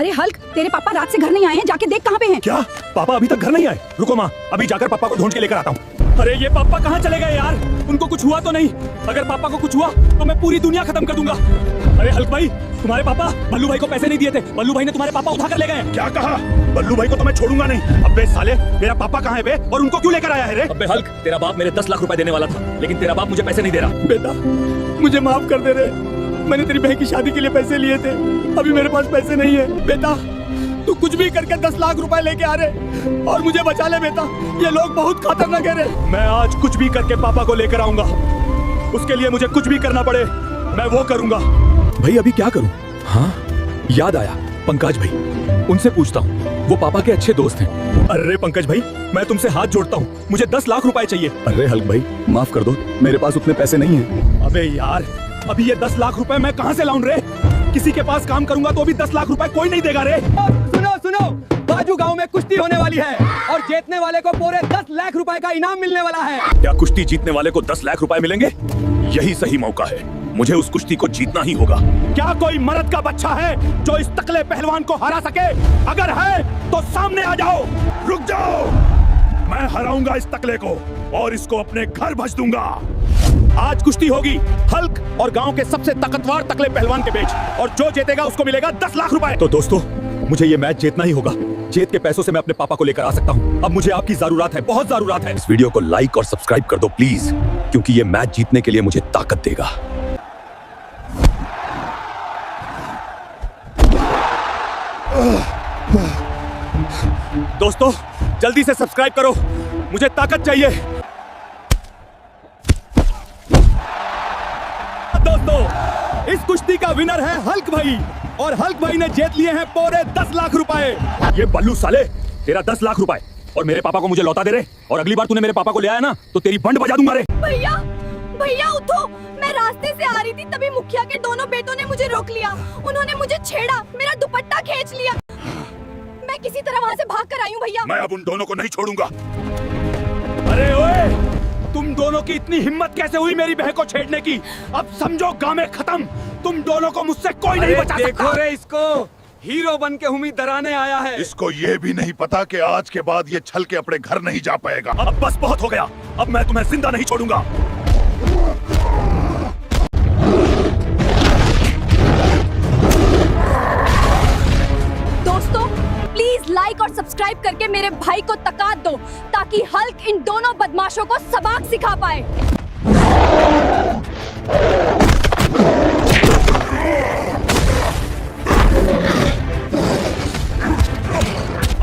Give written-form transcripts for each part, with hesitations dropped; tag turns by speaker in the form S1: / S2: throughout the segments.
S1: अरे हल्क, तेरे पापा रात से घर नहीं आए हैं, जाके देख कहाँ पे हैं।
S2: क्या? पापा अभी तक घर नहीं आए? रुको माँ, अभी जाकर पापा को ढूंढ के लेकर आता हूँ। अरे ये पापा कहाँ चले गए यार? उनको कुछ हुआ तो नहीं? अगर पापा को कुछ हुआ तो मैं पूरी दुनिया खत्म कर दूंगा। अरे हल्क भाई, तुम्हारे पापा बल्लू भाई को पैसे नहीं दिए थे, बल्लू भाई ने तुम्हारे पापा उठा कर ले गए। क्या कहा? बल्लू भाई को तो मैं छोड़ूंगा नहीं। अबे साले, मेरा पापा कहाँ है बे, और उनको क्यों लेकर आया है रे?
S3: अबे हल्क, तेरा बाप मेरे 10 लाख रुपए देने वाला था, लेकिन तेरा बाप मुझे पैसे नहीं दे रहा।
S2: बेटा मुझे माफ कर दे रे, मैंने तेरी बहन की शादी के लिए पैसे लिए थे, अभी मेरे पास पैसे नहीं है। बेटा तू कुछ भी करके 10 लाख रुपए लेके आ रहे और मुझे बचा ले बेटा, ये लोग बहुत खतरनाक है रे। मैं आज कुछ भी करके पापा को लेकर आऊंगा, उसके लिए मुझे कुछ भी करना पड़े मैं वो करूंगा।
S3: भाई अभी क्या करूं? हाँ याद आया, पंकज भाई, उनसे पूछता हूँ, वो पापा के अच्छे दोस्त हैं।
S2: अरे पंकज भाई, मैं तुमसे हाथ जोड़ता हूँ, मुझे 10 लाख रुपए चाहिए।
S3: अरे हल्क भाई माफ कर दो, मेरे पास उतने पैसे नहीं हैं।
S2: अबे यार, अभी ये 10 लाख रुपए मैं कहाँ से लाऊं रे? किसी के पास काम करूंगा तो अभी 10 लाख रुपए कोई नहीं देगा रे।
S4: सुनो सुनो, बाजू गांव में कुश्ती होने वाली है और जीतने वाले को पूरे 10 लाख रुपए का इनाम मिलने वाला है।
S3: क्या कुश्ती जीतने वाले को 10 लाख रुपए मिलेंगे? यही सही मौका है, मुझे उस कुश्ती को जीतना ही होगा।
S2: क्या कोई मर्द का बच्चा है जो इस तकले पहलवान को हरा सके? अगर है तो सामने आ जाओ। रुक जाओ, मैं हराऊंगा इस तकले को और इसको अपने घर भेज दूंगा। आज कुश्ती होगी हल्क और गांव के सबसे ताकतवर तकले पहलवान के बीच, और जो जीतेगा उसको मिलेगा 10 लाख रुपए।
S3: तो दोस्तों, मुझे ये मैच जीतना ही होगा। जीत के पैसों से मैं अपने पापा को लेकर आ सकता हूँ। अब मुझे आपकी जरूरत है, बहुत जरूरत है। इस वीडियो को लाइक और सब्सक्राइब कर दो प्लीज, क्योंकि ये मैच जीतने के लिए मुझे ताकत देगा।
S2: दोस्तों जल्दी से सब्सक्राइब करो, मुझे ताकत चाहिए। दोस्तों इस कुश्ती का विनर है हल्क भाई, और हल्क भाई ने जीत लिए हैं पूरे 10 लाख रुपए।
S3: ये बल्लू साले, तेरा 10 लाख रुपए और मेरे पापा को मुझे लौटा दे रहे, और अगली बार तूने मेरे पापा को ले आया ना तो तेरी बंड बजा दूंगा रे।
S1: भैया भैया उठो, मैं रास्ते से आ रही थी, तभी मुखिया के दोनों बेटों ने मुझे रोक लिया। उन्होंने मुझे छेड़ा, मेरा दुपट्टा खींच लिया, मैं किसी तरह वहाँ से भाग कर आई हूँ भैया।
S2: मैं अब उन दोनों को नहीं छोड़ूंगा। अरे ओए, तुम दोनों की इतनी हिम्मत कैसे हुई मेरी बहन को छेड़ने की? अब समझो गामे खत्म, तुम दोनों को मुझसे कोई नहीं बचा सकता।
S4: देखो रे इसको, हीरो बन के उम्मीद डराने आया है।
S5: इसको ये भी नहीं पता कि आज के बाद ये छल के अपने घर नहीं जा पाएगा।
S2: अब बस बहुत हो गया, अब मैं तुम्हें जिंदा नहीं छोड़ूंगा।
S1: दोस्तों प्लीज लाइक और सब्सक्राइब करके मेरे भाई को तकात दो, ताकि हल्क इन दोनों बदमाशों को सबक सिखा पाए।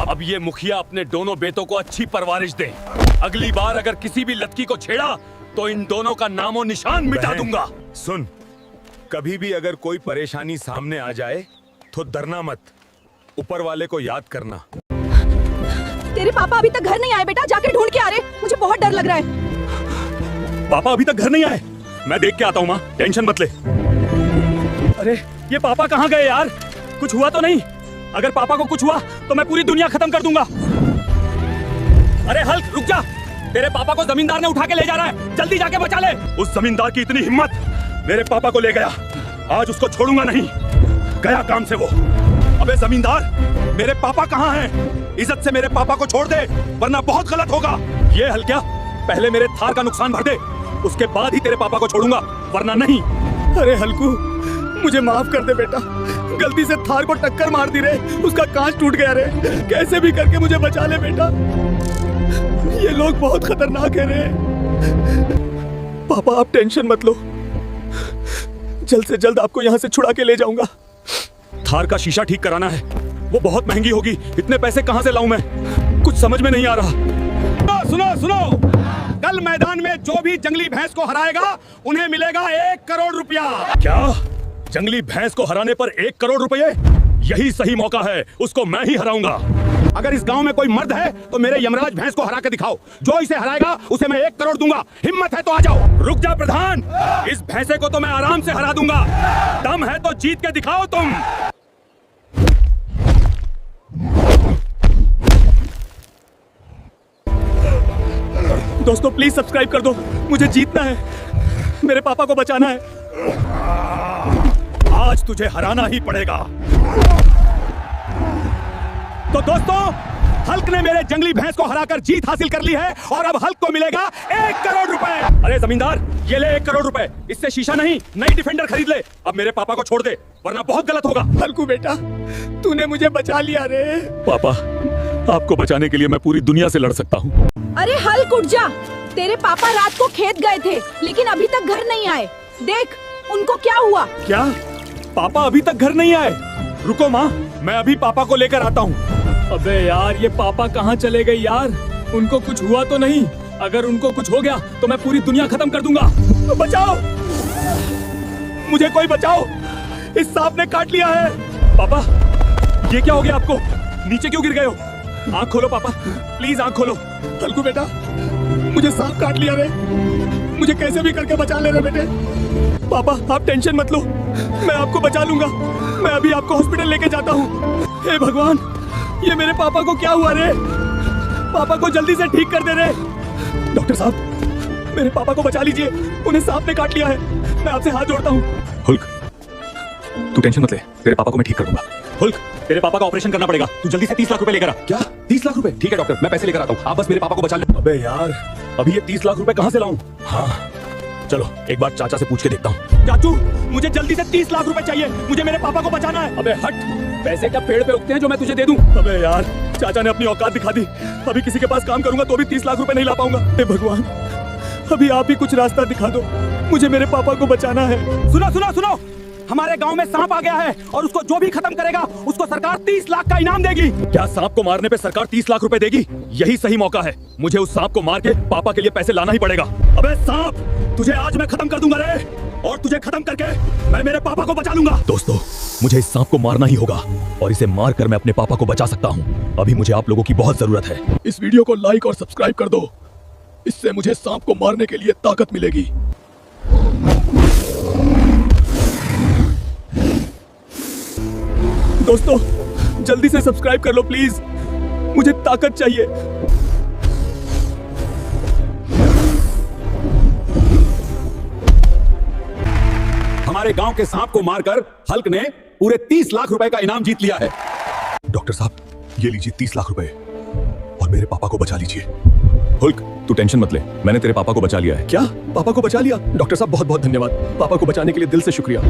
S3: अब ये मुखिया अपने दोनों बेटों को अच्छी परवरिश दे। अगली बार अगर किसी भी लड़की को छेड़ा तो इन दोनों का नामो निशान मिटा दूंगा।
S6: सुन, कभी भी अगर कोई परेशानी सामने आ जाए तो डरना मत, ऊपर वाले को याद करना।
S1: तेरे पापा अभी तक घर नहीं आए बेटा, जाके ढूंढ के आ रहे, मुझे बहुत डर लग रहा है।
S2: पापा अभी तक घर नहीं आए? मैं देख के आता हूँ माँ, टेंशन मत ले। अरे ये पापा कहाँ गए यार? कुछ हुआ तो नहीं? अगर पापा को कुछ हुआ तो मैं पूरी दुनिया खत्म कर दूंगा। अरे हल्क रुक जा, तेरे पापा को जमींदार ने उठा के ले जा रहा है, जल्दी जाके बचा ले। उस जमींदार की इतनी हिम्मत, मेरे पापा को ले गया, आज उसको छोड़ूंगा नहीं। गया काम से वो। अबे जमींदार, मेरे पापा कहाँ हैं? इज्जत से मेरे पापा को छोड़ दे, वरना बहुत गलत होगा। ये हल्किया, पहले मेरे थार का नुकसान भर दे, उसके बाद ही तेरे पापा को छोड़ूंगा, वरना नहीं। अरे हल्कू, मुझे माफ कर दे बेटा, गलती से थार को टक्कर मार दी रे, उसका कांच टूट गया रे। कैसे भी करके मुझे बचा ले बेटा, ये लोग बहुत खतरनाक है रे। पापा आप टेंशन मत लो, जल्द से जल्द आपको यहाँ से छुड़ा के ले जाऊंगा। थार का शीशा ठीक कराना है, वो बहुत महंगी होगी, इतने पैसे कहाँ से लाऊं मैं, कुछ समझ में नहीं आ रहा। सुनो सुनो, कल मैदान में जो भी जंगली भैंस को हराएगा उन्हें मिलेगा 1 करोड़ रुपया। क्या? जंगली भैंस को हराने पर 1 करोड़ रुपए? यही सही मौका है, उसको मैं ही हराऊंगा। अगर इस गांव में कोई मर्द है तो मेरे यमराज भैंस को हरा के दिखाओ, जो इसे हराएगा उसे मैं 1 करोड़ दूंगा। हिम्मत है तो आ जाओ। रुक जा प्रधान, इस भैंसे को तो मैं आराम से हरा दूंगा, दम है तो जीत के दिखाओ तुम। दोस्तों प्लीज सब्सक्राइब कर दो, मुझे जीतना है, मेरे पापा को बचाना है। आज तुझे हराना ही पड़ेगा।
S3: दोस्तों, हल्क ने मेरे जंगली भैंस को हराकर जीत हासिल कर ली है और अब हल्क को मिलेगा 1 करोड़ रुपए। अरे जमींदार, ये ले 1 करोड़ रुपए। इससे शीशा नहीं, नई डिफेंडर खरीद ले। अब मेरे पापा को छोड़ दे, वरना बहुत गलत होगा।
S4: हल्कू बेटा, तूने मुझे बचा लिया रे।
S3: पापा, आपको बचाने के लिए मैं पूरी दुनिया से लड़ सकता हूँ।
S1: अरे हल्क उठ जा। तेरे पापा रात को खेत गए थे, लेकिन अभी तक घर नहीं आए। देख उनको क्या हुआ।
S3: क्या? पापा अभी तक घर नहीं आए? रुको माँ, मैं अभी पापा को लेकर आता हूँ।
S2: अबे यार, ये पापा कहाँ चले गए यार? उनको कुछ हुआ तो नहीं? अगर उनको कुछ हो गया तो मैं पूरी दुनिया खत्म कर दूंगा।
S3: बचाओ, मुझे कोई बचाओ, इस सांप ने काट लिया है। पापा, ये क्या हो गया आपको? नीचे क्यों गिर गए हो? आँख खोलो पापा, प्लीज आँख खोलो।
S4: हल्कू बेटा, मुझे सांप काट लिया रे। मुझे कैसे भी करके बचा ले रे बेटे।
S3: पापा, आप टेंशन मत लो, मैं आपको बचा लूंगा। मैं अभी आपको हॉस्पिटल लेके जाता हूँ। हे भगवान, ये मेरे पापा को क्या हुआ रे? पापा को जल्दी से ठीक कर दे रे। डॉक्टर साहब, मेरे पापा को बचा लीजिए, उन्हें सांप ने काट लिया है। मैं आपसे हाथ जोड़ता हूँ। हुल्क, तू टेंशन मत ले, तेरे पापा को मैं ठीक कर दूंगा। हुल्क, तेरे पापा का ऑपरेशन करना पड़ेगा, तू जल्दी से 30 लाख रुपए लेकर आ। क्या? 30 लाख रुपए? ठीक है डॉक्टर, मैं पैसे लेकर आता हूँ, आप बस मेरे पापा को बचा ले। अबे यार, अभी ये 30 लाख रुपए कहाँ से लाऊं? हाँ, चलो एक बार चाचा से पूछ के देखता हूँ। चाचू, मुझे जल्दी से 30 लाख रुपए चाहिए, मुझे मेरे पापा को बचाना है।
S2: अबे हट, पैसे क्या पेड़ पे उगते हैं जो मैं तुझे दे दूं?
S3: अबे यार, चाचा ने अपनी औकात दिखा दी। अभी किसी के पास काम करूंगा तो भी 30 लाख रुपए नहीं ला पाऊंगा। हे भगवान, अभी आप ही कुछ रास्ता दिखा दो, मुझे मेरे पापा को बचाना है। सुनो सुनो सुनो, हमारे गांव में सांप आ गया है और उसको जो भी खत्म करेगा उसको सरकार 30 लाख का इनाम देगी। क्या सांप को मारने पे सरकार 30 लाख रुपए देगी? यही सही मौका है, मुझे उस सांप को मार के पापा के लिए पैसे लाना ही पड़ेगा। अबे सांप, तुझे आज मैं खत्म कर दूंगा रे, और तुझे खत्म करके मैं मेरे पापा को बचा लूंगा। दोस्तों, मुझे इस सांप को मारना ही होगा और इसे मार कर मैं अपने पापा को बचा सकता हूँ। अभी मुझे आप लोगों की बहुत जरूरत है।
S4: इस वीडियो को लाइक और सब्सक्राइब कर दो, इससे मुझे सांप को मारने के लिए ताकत मिलेगी।
S3: दोस्तों, जल्दी से सब्सक्राइब कर लो प्लीज, मुझे ताकत चाहिए। हमारे गांव के सांप को मारकर हल्क ने पूरे 30 लाख रुपए का इनाम जीत लिया है। डॉक्टर साहब, ये लीजिए 30 लाख रुपए और मेरे पापा को बचा लीजिए। हुल्क, तू टेंशन मत ले, मैंने तेरे पापा को बचा लिया है। क्या? पापा को बचा लिया? डॉक्टर साहब बहुत बहुत धन्यवाद, पापा को बचाने के लिए दिल से शुक्रिया।